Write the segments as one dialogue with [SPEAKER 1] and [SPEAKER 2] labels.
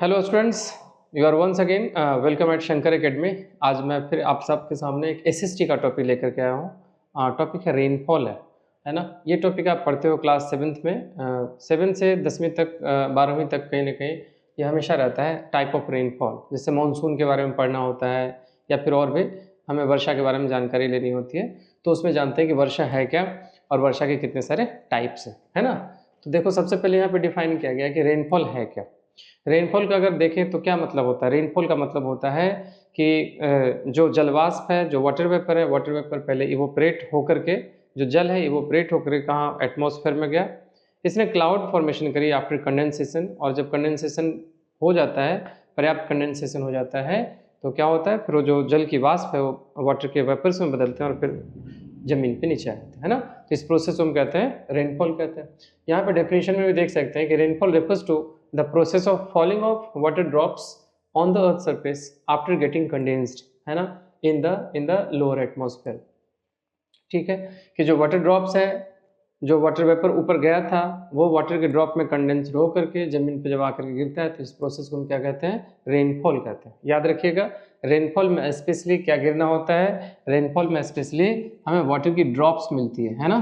[SPEAKER 1] Hello students, you are once again welcome at Shankar academy. आज मैं फिर आप सबके सामने एक एसएसटी का टॉपिक लेकर के आया हूँ। टॉपिक है रेनफॉल है ना। ये टॉपिक आप पढ़ते हो क्लास 7th में, 7 से 10वीं तक, 12वीं तक कहीं ना कहीं ये हमेशा रहता है टाइप ऑफ रेनफॉल। जैसे मानसून के बारे में पढ़ना होता है या फिर और भी हमें वर्षा के बारे में जानकारी लेनी होती है, तो उसमें जानते हैं कि वर्षा है क्या और वर्षा के कितने सारे टाइप्स हैं, है ना। तो देखो, सबसे पहले यहाँ पे डिफाइन किया गया कि रेनफॉल है क्या। रेनफॉल का अगर देखें तो क्या मतलब होता है। रेनफॉल का मतलब होता है कि जो जलवाष्प है, जो वाटर वेपर है, वाटर वेपर पहले इवोपरेट होकर के, जो जल है इवोपरेट होकर कहाँ एटमॉस्फेयर में गया, इसने क्लाउड फॉर्मेशन करी आफ्टर कंडेंसेशन। और जब कंडेंसेशन हो जाता है, पर्याप्त कंडेंसेशन हो जाता है, तो क्या होता है फिर वो जो जल की वाष्प है वो वाटर के वेपर्स में बदलते हैं और फिर जमीन पे नीचे आते हैं ना। तो इस प्रोसेस को हम कहते हैं रेनफॉल कहते हैं। यहाँ पे डेफिनेशन में भी देख सकते हैं कि rainfall refers to the process of falling of water drops on the earth surface after getting condensed, है ना, इन द लोअर एटमॉस्फेयर। ठीक है, कि जो वाटर ड्रॉप्स है, जो वाटर वेपर ऊपर गया था, वो वाटर के ड्रॉप में कंडेंस्ड हो करके जमीन पे जब आकर के गिरता है, तो इस प्रोसेस को हम क्या कहते हैं, रेनफॉल कहते हैं। याद रखिएगा, रेनफॉल में स्पेशली क्या गिरना होता है, रेनफॉल में स्पेशली हमें वाटर की ड्रॉप्स मिलती है ना,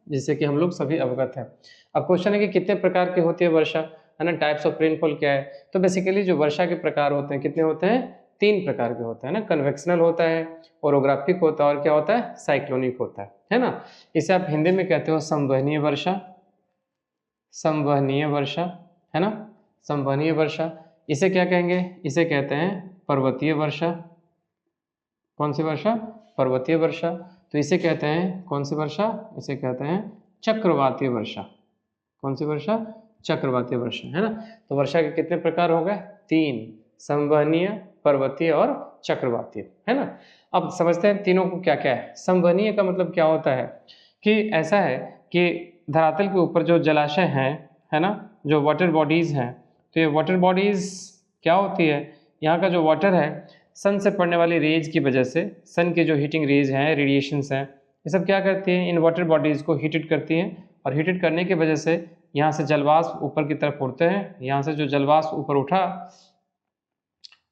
[SPEAKER 1] जिससे कि हम लोग सभी अवगत हैं। अब क्वेश्चन है कि कितने प्रकार की होती है वर्षा, है ना, टाइप्स ऑफ रेनफॉल क्या है। तो बेसिकली जो वर्षा के प्रकार होते हैं कितने होते हैं, 3 प्रकार के होते हैं ना। कन्वेक्शनल होता है, ओरोग्राफिक होता है और क्या होता है, साइक्लोनिक होता है ना। इसे आप हिंदी में कहते हो संवहनीय वर्षा, संवहनीय वर्षा, है ना, संवहनीय वर्षा। इसे क्या कहेंगे, इसे कहते हैं पर्वतीय वर्षा। कौन सी वर्षा, पर्वतीय वर्षा। तो इसे कहते हैं कौन सी वर्षा, इसे कहते हैं चक्रवातीय वर्षा। कौन सी वर्षा, चक्रवातीय वर्षा, है ना। तो वर्षा के कितने प्रकार हो गए, 3, संवहनीय, पर्वतीय और चक्रवातीय, है ना। अब समझते हैं तीनों को क्या क्या है। संवहनीय का मतलब क्या होता है कि ऐसा है कि धरातल के ऊपर जो जलाशय हैं, है ना, जो वाटर बॉडीज हैं, तो ये वाटर बॉडीज क्या होती है, यहाँ का जो वाटर है सन से पड़ने वाली रेज की वजह से, सन के जो हीटिंग रेज हैं, रेडिएशंस हैं, ये सब क्या करती हैं, इन वाटर बॉडीज़ को हीटेड करती हैं। और हीटेड करने की वजह से यहाँ से जलवाष्प ऊपर की तरफ उड़ते हैं। यहाँ से जो जलवाष्प ऊपर उठा,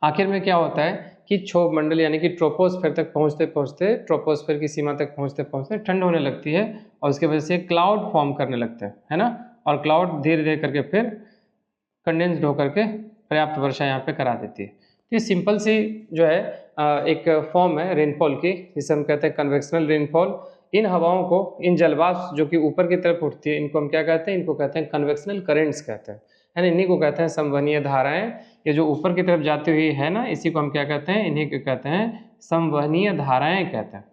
[SPEAKER 1] आखिर में क्या होता है कि क्षोभ मंडल यानी कि ट्रोपोस्फेयर तक पहुँचते पहुँचते, ट्रोपोस्फेयर की सीमा तक पहुँचते पहुँचते ठंड होने लगती है और उसकी वजह से क्लाउड फॉर्म करने लगते हैं, है ना। और क्लाउड धीरे धीरे करके फिर कंडेंस्ड होकर के पर्याप्त वर्षा यहाँ पे करा देती है। तो ये सिंपल सी जो है एक फॉर्म है रेनफॉल की, जिसे हम कहते हैं कन्वेक्शनल रेनफॉल। इन हवाओं को, इन जलवाष्प जो कि ऊपर की तरफ उठती है, इनको हम क्या कहते हैं, इनको कहते हैं कन्वेक्शनल करेंट्स कहते हैं, है ना। इन्हीं को कहते हैं संवहनीय धाराएं। ये जो ऊपर की तरफ जाती हुई है ना, इसी को हम क्या कहते हैं, इन्हीं को कहते हैं संवहनीय धाराएं कहते हैं।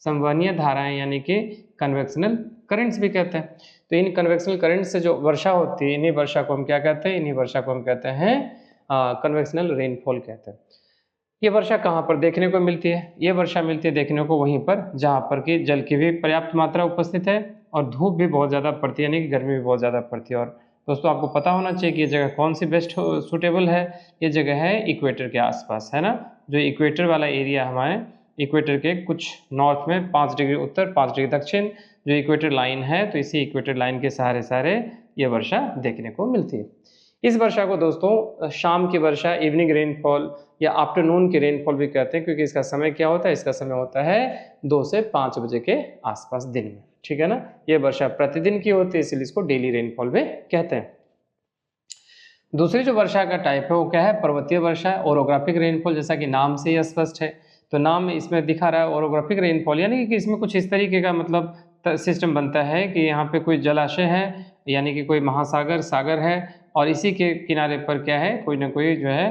[SPEAKER 1] संवहनीय धाराएं यानी कि कन्वेक्शनल करंट्स भी कहते हैं। तो इन कन्वेक्शनल करंट से जो वर्षा होती है, इन्हीं वर्षा को हम क्या कहते हैं, इन्हीं वर्षा को हम कहते हैं कन्वेक्शनल रेनफॉल कहते हैं। ये वर्षा कहाँ पर देखने को मिलती है, ये वर्षा मिलती है देखने को वहीं पर जहाँ पर कि जल की भी पर्याप्त मात्रा उपस्थित है और धूप भी बहुत ज़्यादा पड़ती है, यानी कि गर्मी भी बहुत ज़्यादा पड़ती है। और दोस्तों आपको पता होना चाहिए कि ये जगह कौन सी बेस्ट सूटेबल है। ये जगह है इक्वेटर के आसपास, है ना। जो इक्वेटर वाला एरिया हमारे इक्वेटर के कुछ नॉर्थ में 5 डिग्री उत्तर 5 डिग्री दक्षिण जो इक्वेटर लाइन है, तो इसी इक्वेटर लाइन के सहारे सहारे ये वर्षा देखने को मिलती है। इस वर्षा को दोस्तों शाम की वर्षा, इवनिंग रेनफॉल या आफ्टरनून की रेनफॉल भी कहते हैं, क्योंकि इसका समय क्या होता है, इसका समय होता है 2 से 5 बजे के आसपास दिन में, ठीक है ना। ये वर्षा प्रतिदिन की होती है, इसलिए इसको डेली रेनफॉल भी कहते हैं। दूसरी जो वर्षा का टाइप है वो क्या है, पर्वतीय वर्षा, ओरोग्राफिक रेनफॉल। जैसा कि नाम से ही स्पष्ट है, तो नाम इसमें दिखा रहा है ओरोग्राफिक रेनफॉल, यानी कि इसमें कुछ इस तरीके का मतलब सिस्टम बनता है कि यहाँ पे कोई जलाशय है, यानी कि कोई महासागर, सागर है, और इसी के किनारे पर क्या है, कोई ना कोई जो है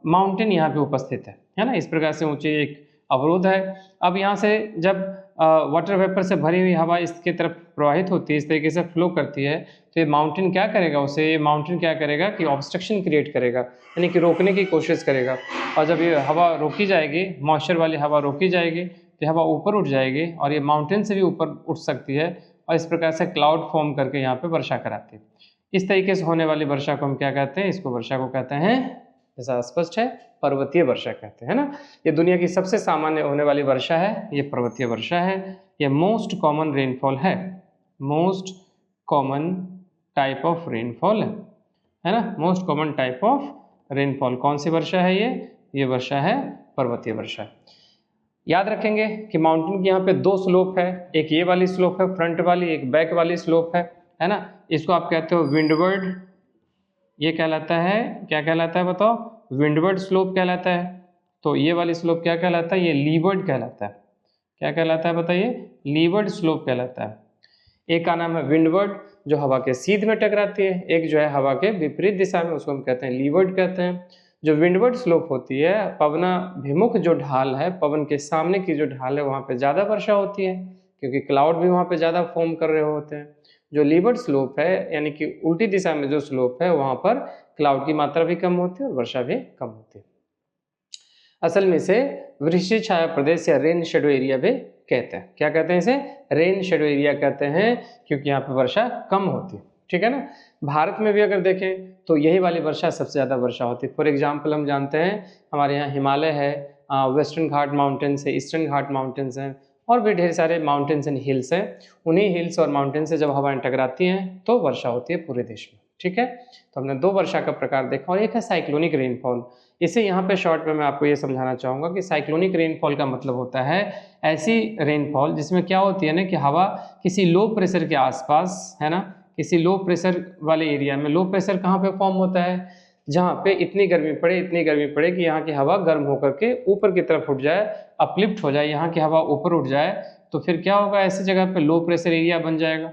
[SPEAKER 1] माउंटेन यहाँ पे उपस्थित है ना। इस प्रकार से ऊंची एक अवरोध है। अब यहाँ से जब वाटर वेपर से भरी हुई हवा इसके तरफ प्रवाहित होती है, इस तरीके से फ्लो करती है, तो ये माउंटेन क्या करेगा, उसे ये माउंटेन क्या करेगा कि ऑब्स्ट्रक्शन क्रिएट करेगा, यानी कि रोकने की कोशिश करेगा। और जब ये हवा रोकी जाएगी, मॉइस्चर वाली हवा रोकी जाएगी, तो हवा ऊपर उठ जाएगी और ये माउंटेन से भी ऊपर उठ सकती है, और इस प्रकार से क्लाउड फॉर्म करके यहाँ पे वर्षा कराती है। इस तरीके से होने वाली वर्षा को हम क्या कहते हैं, इसको वर्षा को कहते हैं, जैसा स्पष्ट है, पर्वतीय वर्षा कहते हैं ना। ये दुनिया की सबसे सामान्य होने वाली वर्षा है, ये पर्वतीय वर्षा है। ये मोस्ट कॉमन रेनफॉल है, most common type of rainfall है। है ना, most common type of rainfall. कौन सी वर्षा है ये वर्षा है पर्वतीय वर्षा। याद रखेंगे कि माउंटेन की यहाँ पे दो स्लोप है, एक ये वाली स्लोप है फ्रंट वाली, एक बैक वाली स्लोप है ना। इसको आप कहते हो विंडवर्ड, ये कहलाता है, क्या कहलाता है बताओ, विंडवर्ड स्लोप कहलाता है। तो ये वाली स्लोप क्या कहलाता है, ये लीवर्ड कहलाता है। क्या कहलाता है बताइए, लीवर्ड स्लोप कहलाता है। एक का नाम है विंडवर्ड जो हवा के सीध में टकराती है, एक जो है हवा के विपरीत दिशा में, उसको हम कहते हैं लीवर्ड कहते हैं। जो विंडवर्ड स्लोप होती है, पवनाभिमुख जो ढाल है, पवन के सामने की जो ढाल है, वहाँ पे ज़्यादा वर्षा होती है क्योंकि क्लाउड भी वहाँ पे ज़्यादा फॉर्म कर रहे होते हैं। जो लीवर्ड स्लोप है यानी कि उल्टी दिशा में जो स्लोप है, वहाँ पर क्लाउड की मात्रा भी कम होती है और वर्षा भी कम होती है। असल में इसे वृष्टि छाया प्रदेश या रेन शेडो एरिया भी कहते हैं। क्या कहते हैं इसे, रेन शेडो एरिया कहते हैं, क्योंकि यहाँ पे वर्षा कम होती है। ठीक है ना। भारत में भी अगर देखें तो यही वाली वर्षा सबसे ज़्यादा वर्षा होती है। फॉर एग्जाम्पल हम जानते हैं हमारे यहाँ हिमालय है, वेस्टर्न घाट माउंटेन्स है, ईस्टर्न घाट माउंटेन्स हैं, और भी ढेर सारे माउंटेन्स एंड हिल्स हैं। उन्हीं हिल्स और माउंटेन से जब हवाएं टकराती हैं तो वर्षा होती है पूरे देश में। ठीक है, तो हमने दो वर्षा का प्रकार देखा, और एक है साइक्लोनिक रेनफॉल। इसे यहाँ पे शॉर्ट में मैं आपको ये समझाना चाहूँगा कि साइक्लोनिक रेनफॉल का मतलब होता है ऐसी रेनफॉल जिसमें क्या होती है ना कि हवा किसी लो प्रेशर के आसपास, है ना, किसी लो प्रेशर वाले एरिया में, लो प्रेशर कहाँ पे फॉर्म होता है, जहाँ पे इतनी गर्मी पड़े कि यहाँ की हवा गर्म होकर के ऊपर की तरफ उठ जाए, अपलिफ्ट हो जाए, यहाँ की हवा ऊपर उठ जाए, तो फिर क्या होगा, ऐसी जगह पे लो प्रेशर एरिया बन जाएगा।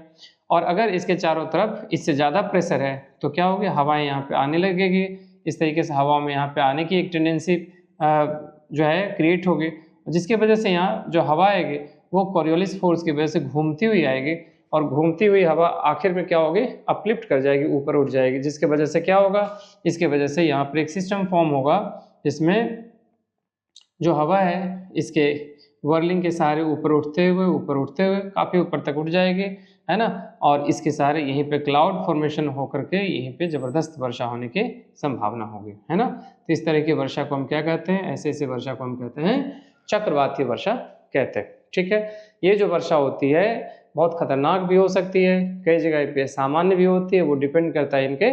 [SPEAKER 1] और अगर इसके चारों तरफ इससे ज़्यादा प्रेशर है तो क्या होगी, हवाएं यहाँ पे आने लगेगी। इस तरीके से हवाओं में यहाँ पे आने की एक टेंडेंसी जो है क्रिएट होगी, जिसकी वजह से यहाँ जो हवा आएगी वो कॉरियोलिस फोर्स की वजह से घूमती हुई आएगी, और घूमती हुई हवा आखिर में क्या होगी, अपलिफ्ट कर जाएगी, ऊपर उठ जाएगी, जिसके वजह से क्या होगा, इसके वजह से यहाँ पर एक सिस्टम फॉर्म होगा जिसमें जो हवा है इसके वर्लिंग के सहारे ऊपर उठते हुए काफ़ी ऊपर तक उठ जाएगी, है ना, और इसके सहारे यहीं पे क्लाउड फॉर्मेशन होकर के यहीं पे ज़बरदस्त वर्षा होने की संभावना होगी, है ना। तो इस तरह की वर्षा को हम क्या कहते हैं, ऐसे वर्षा को हम कहते हैं चक्रवातीय वर्षा कहते हैं। ठीक है, ये जो वर्षा होती है बहुत खतरनाक भी हो सकती है, कई जगह पे सामान्य भी होती है, वो डिपेंड करता है इनके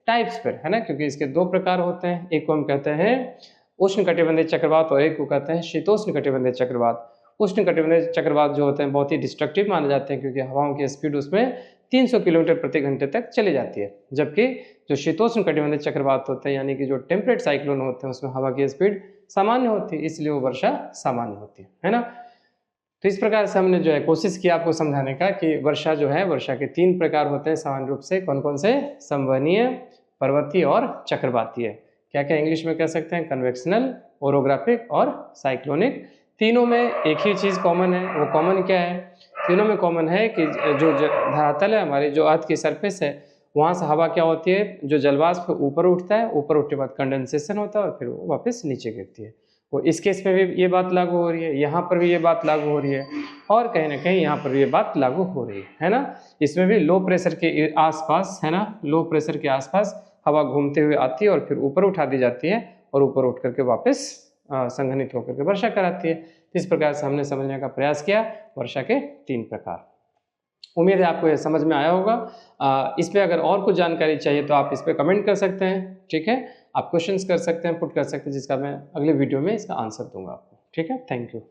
[SPEAKER 1] टाइप्स पर, है ना, क्योंकि इसके दो प्रकार होते हैं, एक को हम कहते हैं उष्ण कटिबंधीय चक्रवात और एक को कहते हैं शीतोष्ण कटिबंधीय चक्रवात। उष्ण कटिबंधीय चक्रवात जो होते हैं बहुत ही डिस्ट्रक्टिव माने जाते हैं, क्योंकि हवाओं की स्पीड उसमें 300 किलोमीटर प्रति घंटे तक चली जाती है, जबकि जो शीतोष्ण कटिबंधीय चक्रवात होते हैं यानी कि जो टेम्परेट साइक्लोन होते हैं उसमें हवा की स्पीड सामान्य होती है, इसलिए वो वर्षा सामान्य होती है ना। तो इस प्रकार से हमने जो है कोशिश की आपको समझाने का कि वर्षा जो है, वर्षा के 3 प्रकार होते हैं सामान्य रूप से। कौन कौन से, संवहनीय, पर्वतीय और चक्रवातीय। क्या क्या इंग्लिश में कह सकते हैं, कन्वेक्शनल, ओरोग्राफिक और साइक्लोनिक। तीनों में एक ही चीज़ कॉमन है, वो कॉमन क्या है, तीनों में कॉमन है कि जो धरातल है हमारी, जो अर्थ की सरफेस है, वहाँ से हवा क्या होती है, जो जलवाष्प ऊपर उठता है, ऊपर उठने के बाद कंडेंसेशन होता है और फिर वो वापस नीचे गिरती है। वो इस केस में भी ये बात लागू हो रही है, यहाँ पर भी ये बात लागू हो रही है, और कहीं ना कहीं यहाँ पर भी ये बात लागू हो रही है ना। इसमें भी लो प्रेशर के आसपास, है ना, लो प्रेशर के आसपास हवा घूमते हुए आती है और फिर ऊपर उठा दी जाती है और ऊपर उठ करके वापस संघनित होकर के वर्षा कराती है। इस प्रकार से हमने समझने का प्रयास किया वर्षा के 3 प्रकार। उम्मीद है आपको यह समझ में आया होगा। इस पर अगर और कुछ जानकारी चाहिए तो आप इस पर कमेंट कर सकते हैं। ठीक है, आप क्वेश्चंस कर सकते हैं, पुट कर सकते हैं, जिसका मैं अगले वीडियो में इसका आंसर दूंगा आपको। ठीक है, थैंक यू।